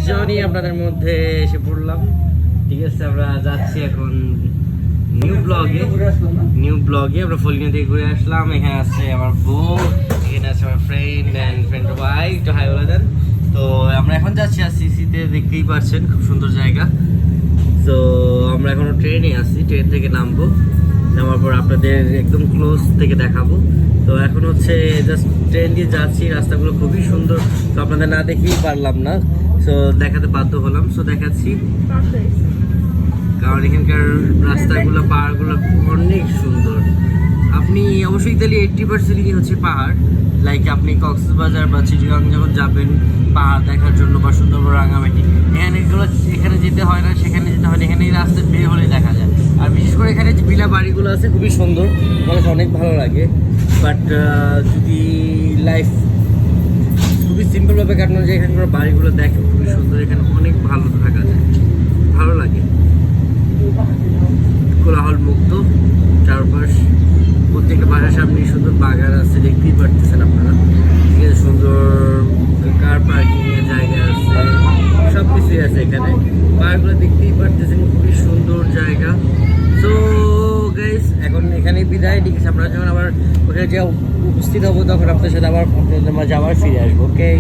জনই আপনাদের মধ্যে এসে পড়লাম। ঠিক আছে, আমরা যাচ্ছি এখন নিউ ব্লগে। আমরা ফলিনা থেকে ঘুরে আসলাম। এখানে আছে আমার বউ, এখানে আছে আমার ফ্রেন্ড ভাই, একটু হাই বলে দেন। তো আমরা এখন যাচ্ছি সিসিতে, দেখতেই পাচ্ছেন খুব সুন্দর জায়গা। তো আমরা এখনো ট্রেনে আছি, ট্রেন থেকে নামবো, নামার পর আপনাদের একদম ক্লোজ থেকে দেখাবো। তো এখন হচ্ছে জাস্ট ট্রেন দিয়ে যাচ্ছি, রাস্তাগুলো খুবই সুন্দর। তো আপনাদের না দেখেই পারলাম না, সো দেখাতে বাধ্য হলাম। সো দেখাচ্ছি, কারণ এখানকার রাস্তাগুলো, পাহাড়গুলো অনেক সুন্দর। আপনি অবশ্যই ইতালি 80%ই হচ্ছে পাহাড়। লাইক আপনি কক্সবাজার বা চিটাগাং যখন যাবেন পাহাড় দেখার জন্য, বা সুন্দরবন, রাঙামাটি, এখানে যেতে হয় না, সেখানে যেতে হয় না, এখানেই রাস্তায় বের হলে দেখা যায়। আর বিশেষ করে এখানে যে বিলা বাড়িগুলো আছে খুবই সুন্দর, আমার অনেক ভালো লাগে। বাট যদি লাইফ খুবই সিম্পলভাবে কাটানো যায়, এখানকার বাড়িগুলো দেখে খুবই সুন্দর, এখানে অনেক ভালো থাকা যায়, ভালো লাগে। কোলাহল মুক্ত চারপাশ, প্রত্যেকটা বাসার সামনে সুন্দর বাগান আছে, দেখতেই পারতেছেন আপনারা। ঠিক আছে, সুন্দর কার পার্কিং এর জায়গা আছে, সব কিছুই আছে এখানে। পার্কগুলো দেখতেই পারতেছেন, খুবই সুন্দর জায়গা। সো গাইস, এখন এখানেই বিদায়। ঠিক আছে, আমরা যখন আবার ওখানে যে উপস্থিত হবো, তখন আপনাদের সাথে আবার আপনাদের মাঝে আবার ফিরে আসবো। ওকে।